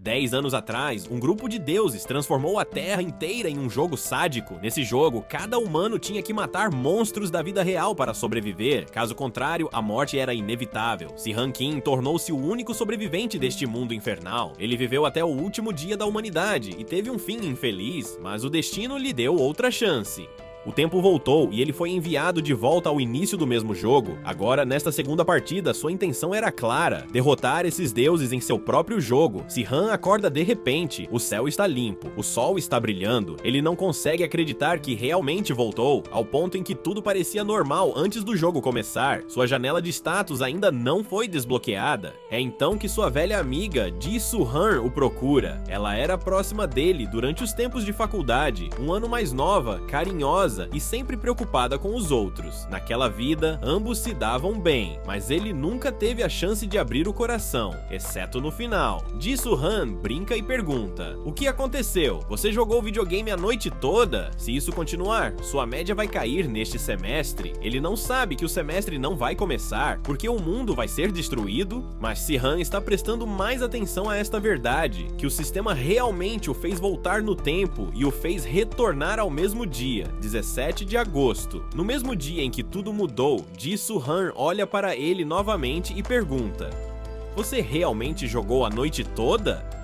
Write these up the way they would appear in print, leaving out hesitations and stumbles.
10 anos atrás, um grupo de deuses transformou a Terra inteira em um jogo sádico. Nesse jogo, cada humano tinha que matar monstros da vida real para sobreviver. Caso contrário, a morte era inevitável. Si-Han Kim tornou-se o único sobrevivente deste mundo infernal. Ele viveu até o último dia da humanidade e teve um fim infeliz, mas o destino lhe deu outra chance. O tempo voltou e ele foi enviado de volta ao início do mesmo jogo. Agora, nesta segunda partida, sua intenção era clara: derrotar esses deuses em seu próprio jogo. Si-Han acorda de repente, o céu está limpo, o sol está brilhando. Ele não consegue acreditar que realmente voltou, ao ponto em que tudo parecia normal antes do jogo começar. Sua janela de status ainda não foi desbloqueada. É então que sua velha amiga, Ji-Soo-Han, o procura. Ela era próxima dele durante os tempos de faculdade, um ano mais nova, carinhosa e sempre preocupada com os outros. Naquela vida, ambos se davam bem, mas ele nunca teve a chance de abrir o coração, exceto no final. Ji-Soo-Han brinca e pergunta: "O que aconteceu? Você jogou videogame a noite toda? Se isso continuar, sua média vai cair neste semestre." Ele não sabe que o semestre não vai começar, porque o mundo vai ser destruído, mas Si-Han está prestando mais atenção a esta verdade, que o sistema realmente o fez voltar no tempo e o fez retornar ao mesmo dia, 17 de agosto. No mesmo dia em que tudo mudou, Ji-Soo-Han olha para ele novamente e pergunta: "Você realmente jogou a noite toda?"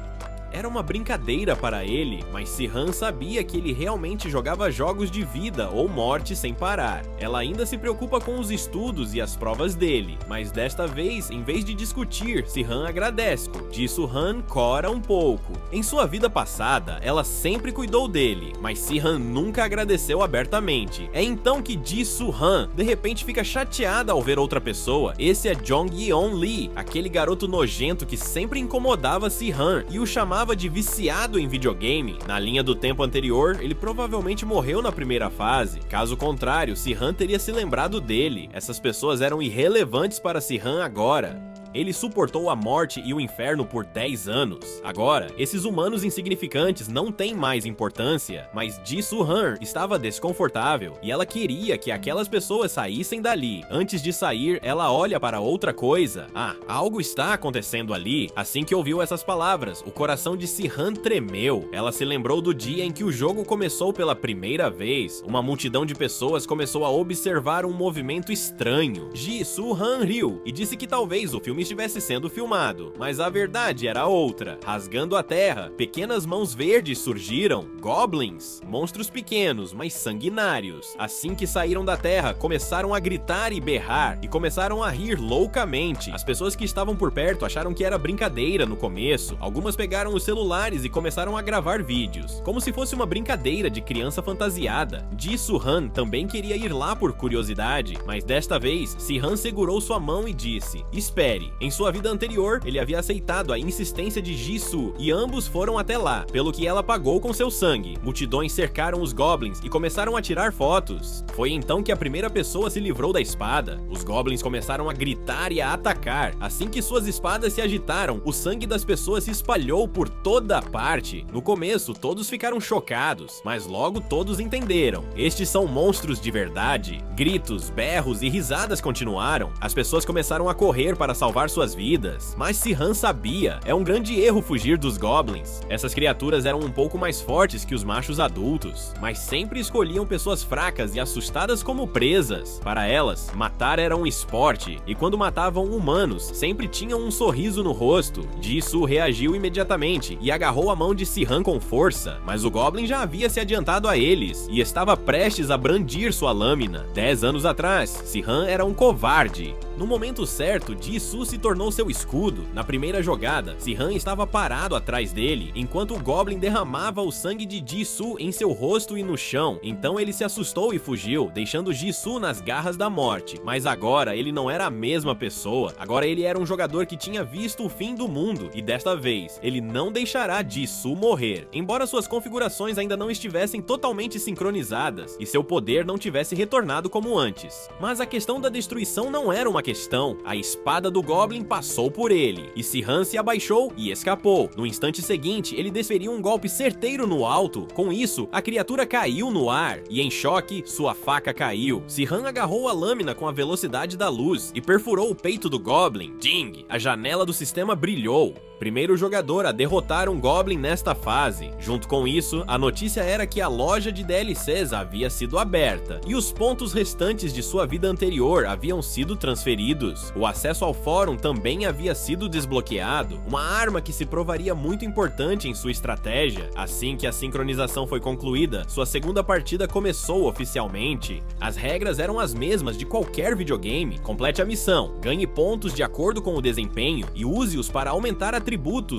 Era uma brincadeira para ele, mas Si-Han sabia que ele realmente jogava jogos de vida ou morte sem parar. Ela ainda se preocupa com os estudos e as provas dele, mas desta vez, em vez de discutir, Si-Han agradece. Ji-Soo-Han cora um pouco. Em sua vida passada, ela sempre cuidou dele, mas Si-Han nunca agradeceu abertamente. É então que Ji-Soo-Han de repente fica chateada ao ver outra pessoa. Esse é Jong-yeon Lee, aquele garoto nojento que sempre incomodava Si-Han e o chamava de viciado em videogame. Na linha do tempo anterior, ele provavelmente morreu na primeira fase. Caso contrário, Si-Han teria se lembrado dele. Essas pessoas eram irrelevantes para Si-Han agora. Ele suportou a morte e o inferno por 10 anos. Agora, esses humanos insignificantes não têm mais importância, mas Ji-Soo-Han estava desconfortável e ela queria que aquelas pessoas saíssem dali. Antes de sair, ela olha para outra coisa. Algo está acontecendo ali. Assim que ouviu essas palavras, o coração de Si-Han tremeu. Ela se lembrou do dia em que o jogo começou pela primeira vez. Uma multidão de pessoas começou a observar um movimento estranho. Ji-Soo-Han riu e disse que talvez o filme estivesse sendo filmado, mas a verdade era outra. Rasgando a terra, pequenas mãos verdes surgiram. Goblins, monstros pequenos, mas sanguinários. Assim que saíram da terra, começaram a gritar e berrar, e começaram a rir loucamente. As pessoas que estavam por perto acharam que era brincadeira no começo. Algumas pegaram os celulares e começaram a gravar vídeos, como se fosse uma brincadeira de criança fantasiada. Ji-Soo-Han também queria ir lá por curiosidade, mas desta vez, Si-Han segurou sua mão e disse: "Espere." Em sua vida anterior, ele havia aceitado a insistência de Ji-Soo e ambos foram até lá, pelo que ela pagou com seu sangue. Multidões cercaram os goblins e começaram a tirar fotos. Foi então que a primeira pessoa se livrou da espada. Os goblins começaram a gritar e a atacar. Assim que suas espadas se agitaram, o sangue das pessoas se espalhou por toda parte. No começo, todos ficaram chocados, mas logo todos entenderam. Estes são monstros de verdade. Gritos, berros e risadas continuaram. As pessoas começaram a correr para salvar suas vidas, mas Si-Han sabia, é um grande erro fugir dos goblins. Essas criaturas eram um pouco mais fortes que os machos adultos, mas sempre escolhiam pessoas fracas e assustadas como presas. Para elas, matar era um esporte, e quando matavam humanos, sempre tinham um sorriso no rosto. Ji-Soo reagiu imediatamente e agarrou a mão de Si-Han com força, mas o goblin já havia se adiantado a eles e estava prestes a brandir sua lâmina. 10 anos atrás, Si-Han era um covarde. No momento certo, Ji-Soo se tornou seu escudo. Na primeira jogada, Si-Han estava parado atrás dele, enquanto o Goblin derramava o sangue de Ji-Soo em seu rosto e no chão. Então ele se assustou e fugiu, deixando Ji-Soo nas garras da morte. Mas agora ele não era a mesma pessoa. Agora ele era um jogador que tinha visto o fim do mundo, e desta vez, ele não deixará Ji-Soo morrer. Embora suas configurações ainda não estivessem totalmente sincronizadas, e seu poder não tivesse retornado como antes. Mas a questão da destruição não era uma questão. A espada do Goblin passou por ele, e Si-Han se abaixou e escapou. No instante seguinte, ele desferiu um golpe certeiro no alto. Com isso, a criatura caiu no ar, e em choque, sua faca caiu. Si-Han agarrou a lâmina com a velocidade da luz e perfurou o peito do Goblin. Ding! A janela do sistema brilhou. primeiro jogador a derrotar um Goblin nesta fase. Junto com isso, a notícia era que a loja de DLCs havia sido aberta, e os pontos restantes de sua vida anterior haviam sido transferidos. O acesso ao fórum também havia sido desbloqueado, uma arma que se provaria muito importante em sua estratégia. Assim que a sincronização foi concluída, sua segunda partida começou oficialmente. As regras eram as mesmas de qualquer videogame. Complete a missão, ganhe pontos de acordo com o desempenho e use-os para aumentar atributos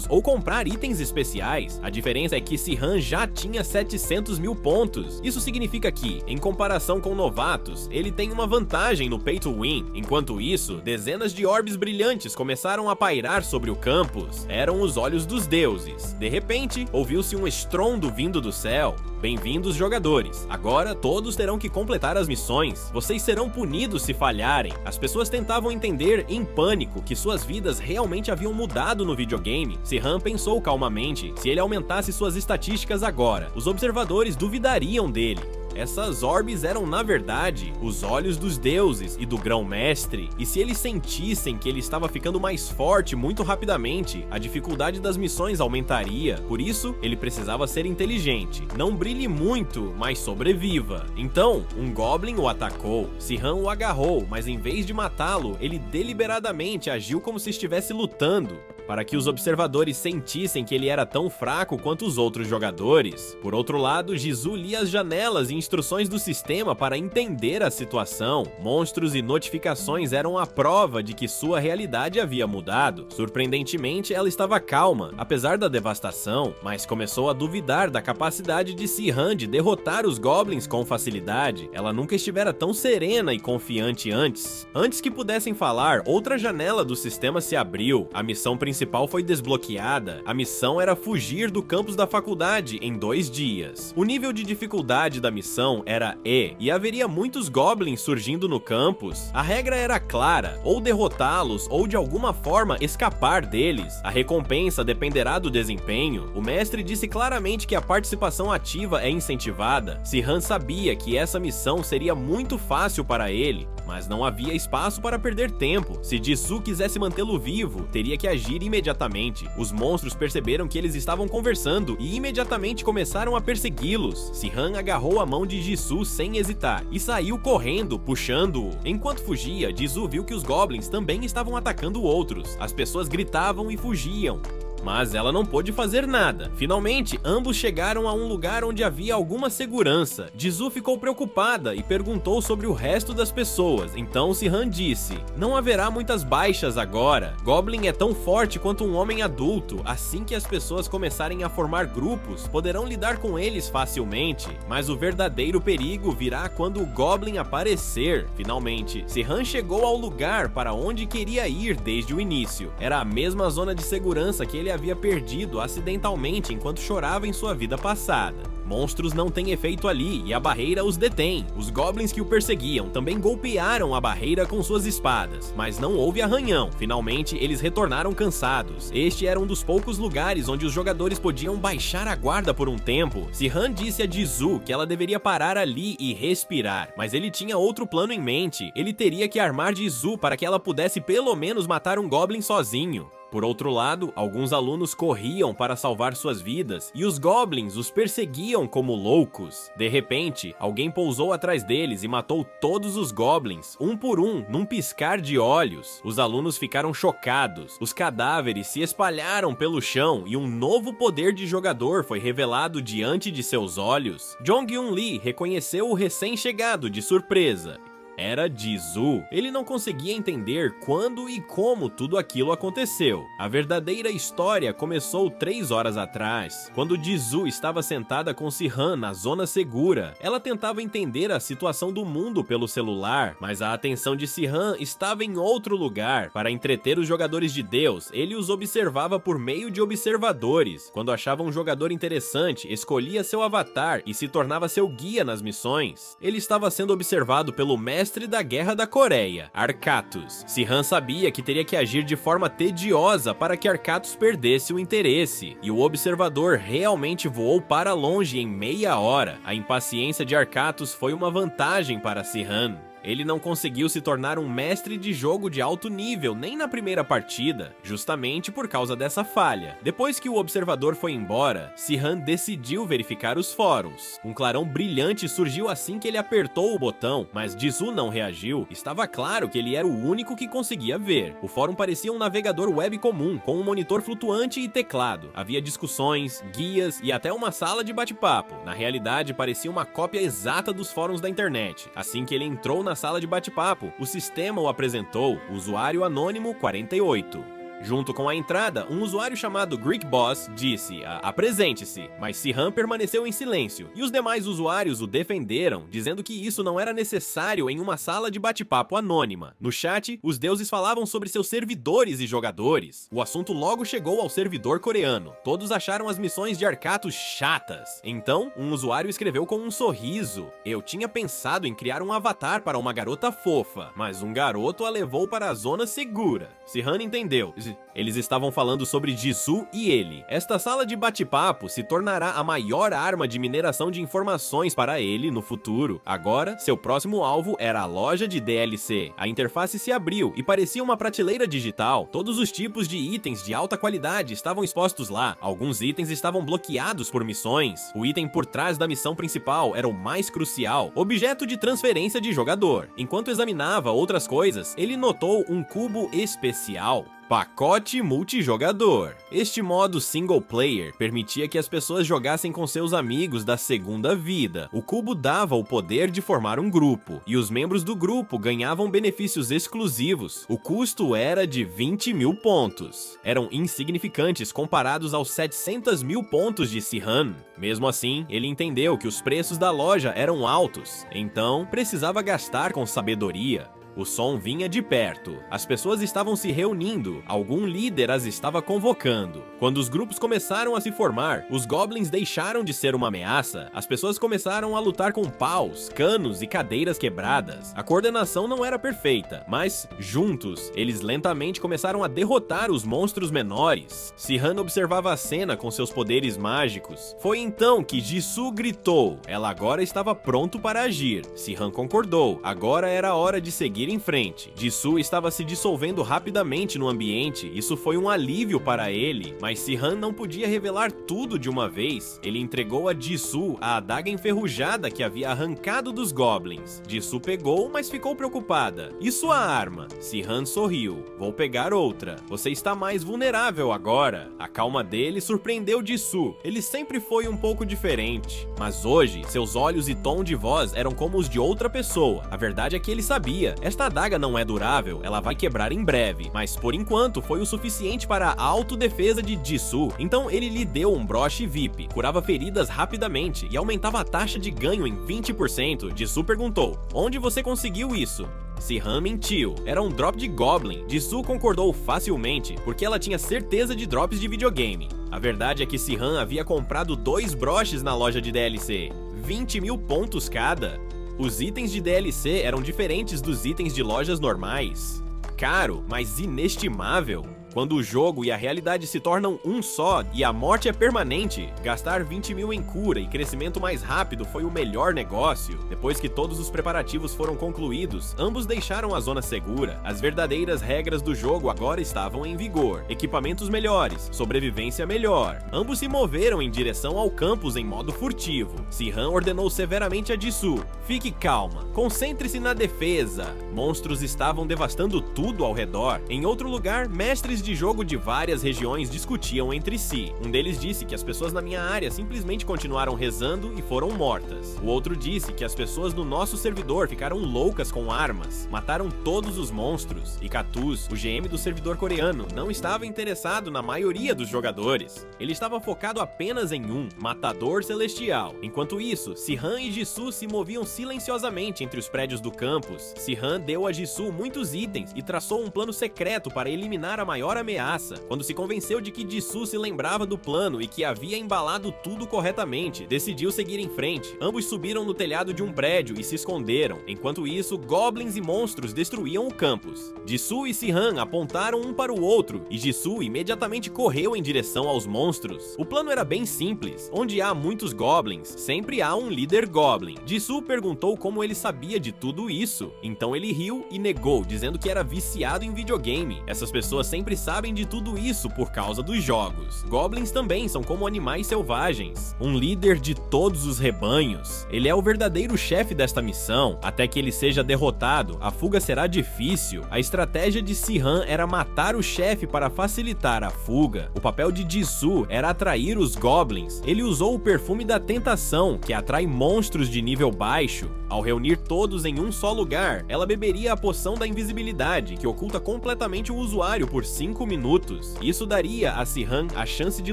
ou comprar itens especiais. A diferença é que Sirhan já tinha 700 mil pontos. Isso significa que, em comparação com novatos, ele tem uma vantagem no Pay to Win. Enquanto isso, dezenas de orbes brilhantes começaram a pairar sobre o campus. Eram os olhos dos deuses. De repente, ouviu-se um estrondo vindo do céu. Bem-vindos, jogadores. Agora, todos terão que completar as missões. Vocês serão punidos se falharem. As pessoas tentavam entender, em pânico, que suas vidas realmente haviam mudado no videogame. Sirhan pensou calmamente. Se ele aumentasse suas estatísticas agora, os observadores duvidariam dele. Essas orbes eram, na verdade, os olhos dos deuses e do grão-mestre, e se eles sentissem que ele estava ficando mais forte muito rapidamente, a dificuldade das missões aumentaria. Por isso, ele precisava ser inteligente. Não brilhe muito, mas sobreviva. Então, um Goblin o atacou. Sirhan o agarrou, mas em vez de matá-lo, ele deliberadamente agiu como se estivesse lutando, para que os observadores sentissem que ele era tão fraco quanto os outros jogadores. Por outro lado, Jizu lia as janelas e instruções do sistema para entender a situação. Monstros e notificações eram a prova de que sua realidade havia mudado. Surpreendentemente, ela estava calma, apesar da devastação, mas começou a duvidar da capacidade de Sirhan de derrotar os Goblins com facilidade. Ela nunca estivera tão serena e confiante antes. Antes que pudessem falar, outra janela do sistema se abriu. A missão principal foi desbloqueada. A missão era fugir do campus da faculdade em 2 dias. O nível de dificuldade da missão era E, e haveria muitos Goblins surgindo no campus. A regra era clara, ou derrotá-los, ou de alguma forma escapar deles. A recompensa dependerá do desempenho. O mestre disse claramente que a participação ativa é incentivada. Sirhan sabia que essa missão seria muito fácil para ele, mas não havia espaço para perder tempo. Se Jizu quisesse mantê-lo vivo, teria que agir imediatamente. Os monstros perceberam que eles estavam conversando e imediatamente começaram a persegui-los. Sirhan agarrou a mão de Jizu sem hesitar e saiu correndo, puxando-o. Enquanto fugia, Jizu viu que os Goblins também estavam atacando outros. As pessoas gritavam e fugiam, mas ela não pôde fazer nada. Finalmente, ambos chegaram a um lugar onde havia alguma segurança. Jizu ficou preocupada e perguntou sobre o resto das pessoas. Então Sirhan disse: não haverá muitas baixas agora. Goblin é tão forte quanto um homem adulto. Assim que as pessoas começarem a formar grupos, poderão lidar com eles facilmente. Mas o verdadeiro perigo virá quando o Goblin aparecer. Finalmente, Sirhan chegou ao lugar para onde queria ir desde o início. Era a mesma zona de segurança que ele havia perdido acidentalmente enquanto chorava em sua vida passada. Monstros não têm efeito ali e a barreira os detém. Os Goblins que o perseguiam também golpearam a barreira com suas espadas, mas não houve arranhão. Finalmente, eles retornaram cansados. Este era um dos poucos lugares onde os jogadores podiam baixar a guarda por um tempo. Sirhan disse a Jizu que ela deveria parar ali e respirar, mas ele tinha outro plano em mente. Ele teria que armar Jizu para que ela pudesse pelo menos matar um Goblin sozinho. Por outro lado, alguns alunos corriam para salvar suas vidas e os Goblins os perseguiam como loucos. De repente, alguém pousou atrás deles e matou todos os Goblins, um por um, num piscar de olhos. Os alunos ficaram chocados, os cadáveres se espalharam pelo chão e um novo poder de jogador foi revelado diante de seus olhos. Jong-un Lee reconheceu o recém-chegado de surpresa. Era Jizu. Ele não conseguia entender quando e como tudo aquilo aconteceu. A verdadeira história começou 3 horas atrás, quando Jizu estava sentada com Sirhan na zona segura. Ela tentava entender a situação do mundo pelo celular, mas a atenção de Sirhan estava em outro lugar. Para entreter os jogadores de Deus, ele os observava por meio de observadores. Quando achava um jogador interessante, escolhia seu avatar e se tornava seu guia nas missões. Ele estava sendo observado pelo mestre da Guerra da Coreia, Arcatus. Sirhan sabia que teria que agir de forma tediosa para que Arcatus perdesse o interesse, e o observador realmente voou para longe em meia hora. A impaciência de Arcatus foi uma vantagem para Sirhan. Ele não conseguiu se tornar um mestre de jogo de alto nível nem na primeira partida, justamente por causa dessa falha. Depois que o observador foi embora, Si-Han decidiu verificar os fóruns. Um clarão brilhante surgiu assim que ele apertou o botão, mas Jisoo não reagiu. Estava claro que ele era o único que conseguia ver. O fórum parecia um navegador web comum, com um monitor flutuante e teclado. Havia discussões, guias e até uma sala de bate-papo. Na realidade, parecia uma cópia exata dos fóruns da internet. Assim que ele entrou na sala de bate-papo, o sistema o apresentou, o usuário anônimo 48. Junto com a entrada, um usuário chamado Greek Boss disse apresente-se, mas Si-Han permaneceu em silêncio, e os demais usuários o defenderam, dizendo que isso não era necessário em uma sala de bate-papo anônima. No chat, os deuses falavam sobre seus servidores e jogadores. O assunto logo chegou ao servidor coreano. Todos acharam as missões de Arcato chatas. Então, um usuário escreveu com um sorriso: eu tinha pensado em criar um avatar para uma garota fofa, mas um garoto a levou para a zona segura. Si-Han entendeu. Eles estavam falando sobre Jisoo e ele. Esta sala de bate-papo se tornará a maior arma de mineração de informações para ele no futuro. Agora, seu próximo alvo era a loja de DLC. A interface se abriu e parecia uma prateleira digital. Todos os tipos de itens de alta qualidade estavam expostos lá. Alguns itens estavam bloqueados por missões. O item por trás da missão principal era o mais crucial, objeto de transferência de jogador. Enquanto examinava outras coisas, ele notou um cubo especial. Pacote multijogador. Este modo single player permitia que as pessoas jogassem com seus amigos da segunda vida. O cubo dava o poder de formar um grupo, e os membros do grupo ganhavam benefícios exclusivos. O custo era de 20 mil pontos. Eram insignificantes comparados aos 700 mil pontos de Si-Han. Mesmo assim, ele entendeu que os preços da loja eram altos, então precisava gastar com sabedoria. O som vinha de perto. As pessoas estavam se reunindo. Algum líder as estava convocando. Quando os grupos começaram a se formar, os goblins deixaram de ser uma ameaça. As pessoas começaram a lutar com paus, canos e cadeiras quebradas. A coordenação não era perfeita, mas, juntos, eles lentamente começaram a derrotar os monstros menores. Si-Han observava a cena com seus poderes mágicos. Foi então que Jisoo gritou. Ela agora estava pronto para agir. Si-Han concordou. Agora era a hora de seguir em frente. Jisoo estava se dissolvendo rapidamente no ambiente. Isso foi um alívio para ele, mas Si-Han não podia revelar tudo de uma vez. Ele entregou a Jisoo a adaga enferrujada que havia arrancado dos goblins. Jisoo pegou, mas ficou preocupada. E sua arma? Si-Han sorriu. Vou pegar outra. Você está mais vulnerável agora. A calma dele surpreendeu Jisoo. Ele sempre foi um pouco diferente, mas hoje seus olhos e tom de voz eram como os de outra pessoa. A verdade é que ele sabia. Esta adaga não é durável, ela vai quebrar em breve, mas por enquanto foi o suficiente para a autodefesa de Jisoo. Então ele lhe deu um broche VIP, curava feridas rapidamente e aumentava a taxa de ganho em 20%. Jisoo perguntou: onde você conseguiu isso? Si-Han mentiu, era um drop de Goblin. Jisoo concordou facilmente, porque ela tinha certeza de drops de videogame. A verdade é que Si-Han havia comprado 2 broches na loja de DLC, 20 mil pontos cada. Os itens de DLC eram diferentes dos itens de lojas normais. Caro, mas inestimável. Quando o jogo e a realidade se tornam um só e a morte é permanente, gastar 20 mil em cura e crescimento mais rápido foi o melhor negócio. Depois que todos os preparativos foram concluídos, ambos deixaram a zona segura. As verdadeiras regras do jogo agora estavam em vigor. Equipamentos melhores, sobrevivência melhor. Ambos se moveram em direção ao campus em modo furtivo. Si-Han ordenou severamente a Jisoo: fique calma, concentre-se na defesa. Monstros estavam devastando tudo ao redor. Em outro lugar, mestres de jogo de várias regiões discutiam entre si. Um deles disse que as pessoas na minha área simplesmente continuaram rezando e foram mortas. O outro disse que as pessoas no nosso servidor ficaram loucas com armas, mataram todos os monstros. E Katuz, o GM do servidor coreano, não estava interessado na maioria dos jogadores. Ele estava focado apenas em um, Matador Celestial. Enquanto isso, Si-Han e Jisoo se moviam silenciosamente entre os prédios do campus. Si-Han deu a Jisoo muitos itens e traçou um plano secreto para eliminar a maior maior ameaça. Quando se convenceu de que Jisoo se lembrava do plano e que havia embalado tudo corretamente, decidiu seguir em frente. Ambos subiram no telhado de um prédio e se esconderam. Enquanto isso, goblins e monstros destruíam o campus. Jisoo e Si-han apontaram um para o outro e Jisoo imediatamente correu em direção aos monstros. O plano era bem simples. Onde há muitos goblins, sempre há um líder goblin. Jisoo perguntou como ele sabia de tudo isso. Então ele riu e negou, dizendo que era viciado em videogame. Essas pessoas sempre sabem de tudo isso por causa dos jogos. Goblins também são como animais selvagens, um líder de todos os rebanhos. Ele é o verdadeiro chefe desta missão. Até que ele seja derrotado, a fuga será difícil. A estratégia de Si-han era matar o chefe para facilitar a fuga. O papel de Jisoo era atrair os goblins. Ele usou o perfume da tentação, que atrai monstros de nível baixo. Ao reunir todos em um só lugar, ela beberia a poção da invisibilidade, que oculta completamente o usuário por 5 minutos. Isso daria a Si-han a chance de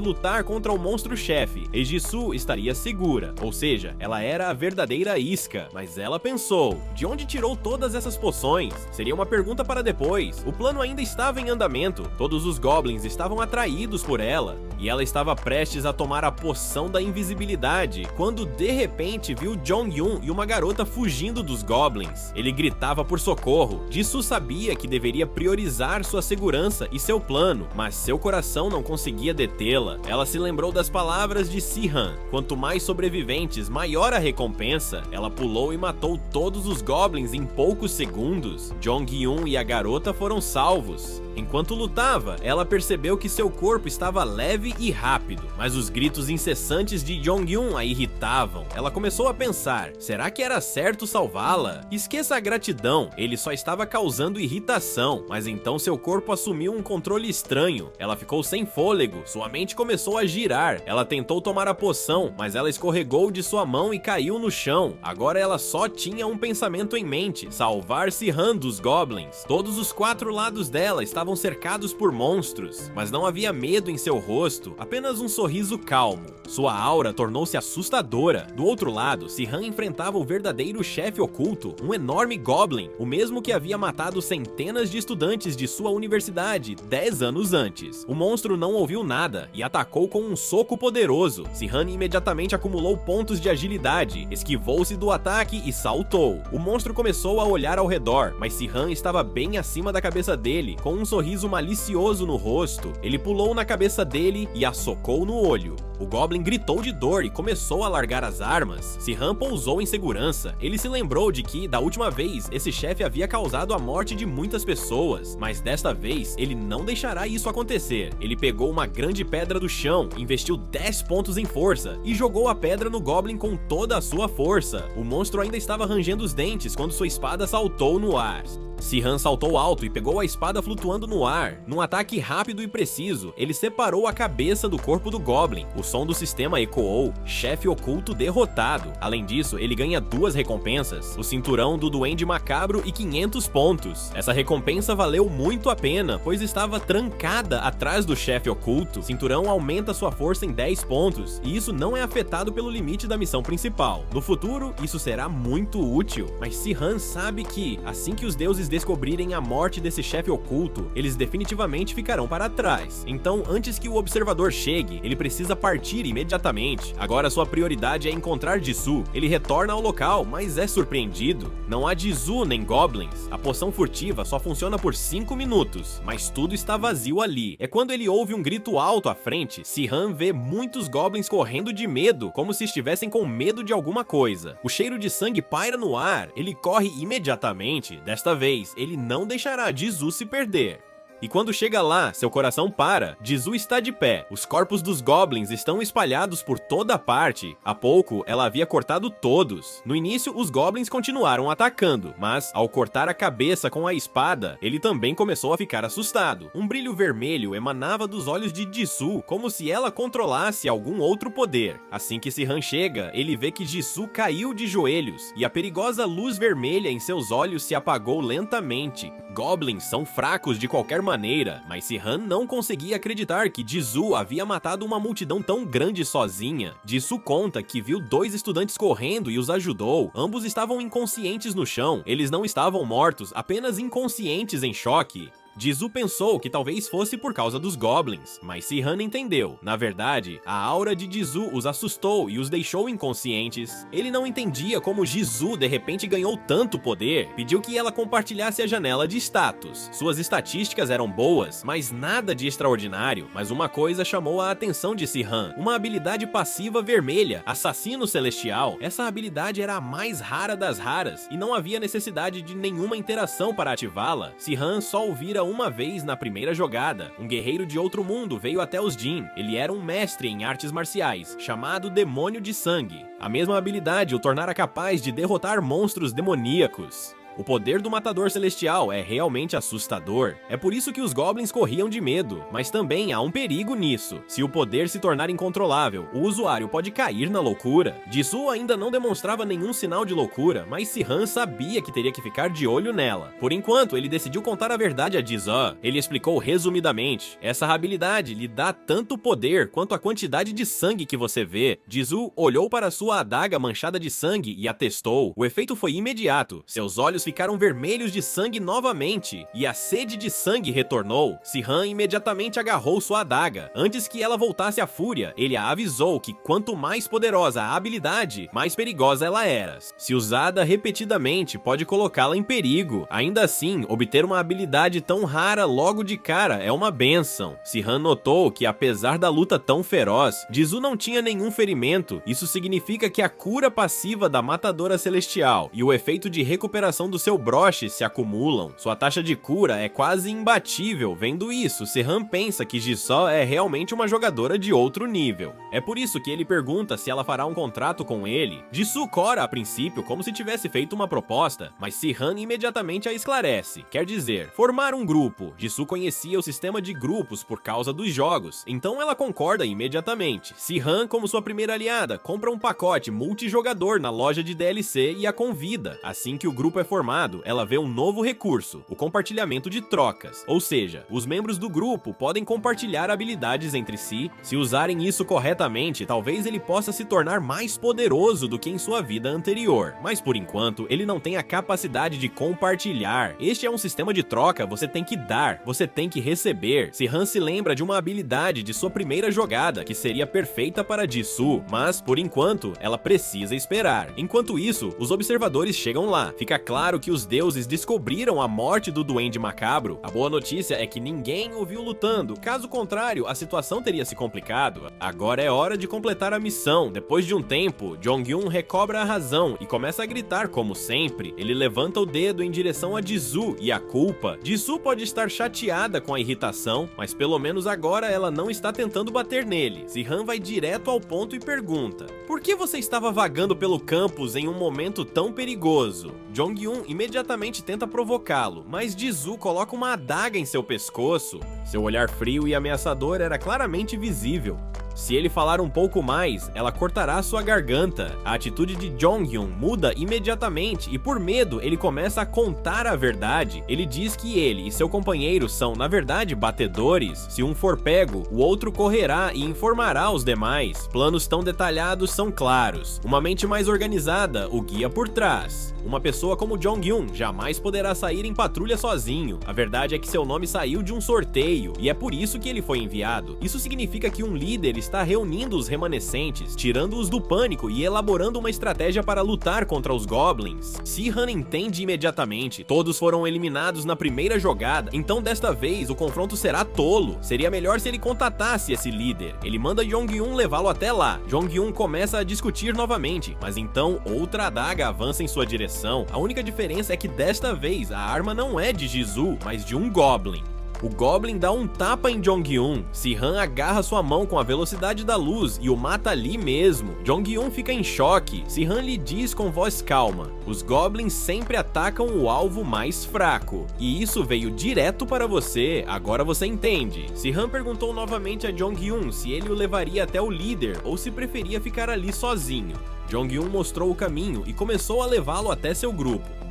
lutar contra o monstro-chefe, e Jisoo estaria segura, ou seja, ela era a verdadeira isca. Mas ela pensou, de onde tirou todas essas poções? Seria uma pergunta para depois. O plano ainda estava em andamento, todos os goblins estavam atraídos por ela, e ela estava prestes a tomar a poção da invisibilidade, quando de repente viu Jong-un e uma garota fugindo dos goblins. Ele gritava por socorro. Jisoo sabia que deveria priorizar sua segurança e seu plano, mas seu coração não conseguia detê-la. Ela se lembrou das palavras de Si-han: quanto mais sobreviventes, maior a recompensa. Ela pulou e matou todos os goblins em poucos segundos. Jong-un e a garota foram salvos. Enquanto lutava, ela percebeu que seu corpo estava leve e rápido, mas os gritos incessantes de Jong-un a irritavam. Ela começou a pensar, será que era certo salvá-la? Esqueça a gratidão, ele só estava causando irritação, mas então seu corpo assumiu um controle estranho. Ela ficou sem fôlego, sua mente começou a girar. Ela tentou tomar a poção, mas ela escorregou de sua mão e caiu no chão. Agora ela só tinha um pensamento em mente: salvar Si-han dos goblins. Todos os 4 lados dela estavam cercados por monstros, mas não havia medo em seu rosto, apenas um sorriso calmo. Sua aura tornou-se assustadora. Do outro lado, Si-han enfrentava o verdadeiro chefe oculto, um enorme goblin, o mesmo que havia matado centenas de estudantes de sua universidade 10 anos antes. O monstro não ouviu nada e atacou com um soco poderoso. Si-han imediatamente acumulou pontos de agilidade, esquivou-se do ataque e saltou. O monstro começou a olhar ao redor, mas Si-han estava bem acima da cabeça dele, com um sorriso malicioso no rosto. Ele pulou na cabeça dele e a socou no olho. O Goblin gritou de dor e começou a largar as armas. Si-han pousou em segurança. Ele se lembrou de que, da última vez, esse chefe havia causado a morte de muitas pessoas, mas desta vez, ele não deixará isso acontecer. Ele pegou uma grande pedra do chão, investiu 10 pontos em força e jogou a pedra no Goblin com toda a sua força. O monstro ainda estava rangendo os dentes quando sua espada saltou no ar. Si-han saltou alto e pegou a espada flutuando no ar. Num ataque rápido e preciso, ele separou a cabeça do corpo do Goblin. O som do sistema ecoou: chefe oculto derrotado. Além disso, ele ganha 2 recompensas: o cinturão do Duende Macabro e 500 pontos. Essa recompensa valeu muito a pena, pois estava trancada atrás do chefe oculto. O cinturão aumenta sua força em 10 pontos, e isso não é afetado pelo limite da missão principal. No futuro, isso será muito útil, mas Si-han sabe que, assim que os deuses descobrirem a morte desse chefe oculto, eles definitivamente ficarão para trás. Então, antes que o observador chegue, ele precisa partir imediatamente. Agora sua prioridade é encontrar Jisoo. Ele retorna ao local, mas é surpreendido. Não há Jisoo nem goblins. A poção furtiva só funciona por 5 minutos, mas tudo está vazio ali. É quando ele ouve um grito alto à frente. Si-han vê muitos goblins correndo de medo, como se estivessem com medo de alguma coisa. O cheiro de sangue paira no ar. Ele corre imediatamente. Desta vez, ele não deixará Jisoo se perder. E quando chega lá, seu coração para. Jisoo está de pé. Os corpos dos goblins estão espalhados por toda parte. Há pouco, ela havia cortado todos. No início, os goblins continuaram atacando, mas ao cortar a cabeça com a espada, ele também começou a ficar assustado. Um brilho vermelho emanava dos olhos de Jisoo, como se ela controlasse algum outro poder. Assim que Si-han chega, ele vê que Jisoo caiu de joelhos, e a perigosa luz vermelha em seus olhos se apagou lentamente. Goblins são fracos de qualquer maneira, mas Si-han não conseguia acreditar que Jisoo havia matado uma multidão tão grande sozinha. Jisoo conta que viu 2 estudantes correndo e os ajudou. Ambos estavam inconscientes no chão. Eles não estavam mortos, apenas inconscientes em choque. Jisoo pensou que talvez fosse por causa dos Goblins, mas Si-Han entendeu. Na verdade, a aura de Jisoo os assustou e os deixou inconscientes. Ele não entendia como Jisoo de repente ganhou tanto poder, pediu que ela compartilhasse a janela de status. Suas estatísticas eram boas, mas nada de extraordinário. Mas uma coisa chamou a atenção de Si-Han, uma habilidade passiva vermelha, Assassino Celestial. Essa habilidade era a mais rara das raras, e não havia necessidade de nenhuma interação para ativá-la. Si-Han só o vira uma vez na primeira jogada. Um guerreiro de outro mundo veio até os Jin. Ele era um mestre em artes marciais, chamado Demônio de Sangue. A mesma habilidade o tornara capaz de derrotar monstros demoníacos. O poder do Matador Celestial é realmente assustador. É por isso que os Goblins corriam de medo, mas também há um perigo nisso. Se o poder se tornar incontrolável, o usuário pode cair na loucura. Jisoo ainda não demonstrava nenhum sinal de loucura, mas Si-Han sabia que teria que ficar de olho nela. Por enquanto, ele decidiu contar a verdade a Jisoo. Ele explicou resumidamente: essa habilidade lhe dá tanto poder quanto a quantidade de sangue que você vê. Jisoo olhou para sua adaga manchada de sangue e a testou. O efeito foi imediato. Seus olhos ficaram vermelhos de sangue novamente, e a sede de sangue retornou. Si-Han imediatamente agarrou sua adaga. Antes que ela voltasse à fúria, ele a avisou que quanto mais poderosa a habilidade, mais perigosa ela era. Se usada repetidamente, pode colocá-la em perigo. Ainda assim, obter uma habilidade tão rara logo de cara é uma bênção. Si-Han notou que, apesar da luta tão feroz, Jisoo não tinha nenhum ferimento. Isso significa que a cura passiva da Matadora Celestial e o efeito de recuperação do seu broche se acumulam. Sua taxa de cura é quase imbatível. Vendo isso, Si-Han pensa que Jisoo é realmente uma jogadora de outro nível. É por isso que ele pergunta se ela fará um contrato com ele. Jisoo cora a princípio como se tivesse feito uma proposta, mas Si-Han imediatamente a esclarece. Quer dizer, formar um grupo. Jisoo conhecia o sistema de grupos por causa dos jogos, então ela concorda imediatamente. Si-Han, como sua primeira aliada, compra um pacote multijogador na loja de DLC e a convida. Assim que o grupo é formado, ela vê um novo recurso, o compartilhamento de trocas. Ou seja, os membros do grupo podem compartilhar habilidades entre si. Se usarem isso corretamente, talvez ele possa se tornar mais poderoso do que em sua vida anterior. Mas por enquanto, ele não tem a capacidade de compartilhar. Este é um sistema de troca, você tem que dar, você tem que receber. Si-Han se lembra de uma habilidade de sua primeira jogada, que seria perfeita para Jisoo, mas por enquanto, ela precisa esperar. Enquanto isso, os observadores chegam lá. Fica claro que os deuses descobriram a morte do Duende Macabro. A boa notícia é que ninguém o viu lutando, caso contrário, a situação teria se complicado. Agora é hora de completar a missão. Depois de um tempo, Jong-un recobra a razão e começa a gritar como sempre. Ele levanta o dedo em direção a Jisoo e a culpa. Jisoo pode estar chateada com a irritação, mas pelo menos agora ela não está tentando bater nele. Si-Han vai direto ao ponto e pergunta: por que você estava vagando pelo campus em um momento tão perigoso? Jong-un imediatamente tenta provocá-lo, mas Jisoo coloca uma adaga em seu pescoço. Seu olhar frio e ameaçador era claramente visível. Se ele falar um pouco mais, ela cortará sua garganta. A atitude de Jong-un muda imediatamente e por medo ele começa a contar a verdade. Ele diz que ele e seu companheiro são, na verdade, batedores. Se um for pego, o outro correrá e informará os demais. Planos tão detalhados são claros. Uma mente mais organizada o guia por trás. Uma pessoa como Jong-un jamais poderá sair em patrulha sozinho. A verdade é que seu nome saiu de um sorteio e é por isso que ele foi enviado. Isso significa que um líder está reunindo os remanescentes, tirando-os do pânico e elaborando uma estratégia para lutar contra os Goblins. Si-Han entende imediatamente. Todos foram eliminados na primeira jogada, então desta vez o confronto será tolo. Seria melhor se ele contatasse esse líder. Ele manda Jong-un levá-lo até lá. Jong-un começa a discutir novamente, mas então outra adaga avança em sua direção. A única diferença é que desta vez a arma não é de Jisoo, mas de um Goblin. O Goblin dá um tapa em Jong-un. Si-Han agarra sua mão com a velocidade da luz e o mata ali mesmo. Jong-un fica em choque. Si-Han lhe diz com voz calma: os Goblins sempre atacam o alvo mais fraco. E isso veio direto para você, agora você entende. Si-Han perguntou novamente a Jong-un se ele o levaria até o líder ou se preferia ficar ali sozinho. Jong-un mostrou o caminho e começou a levá-lo até seu grupo.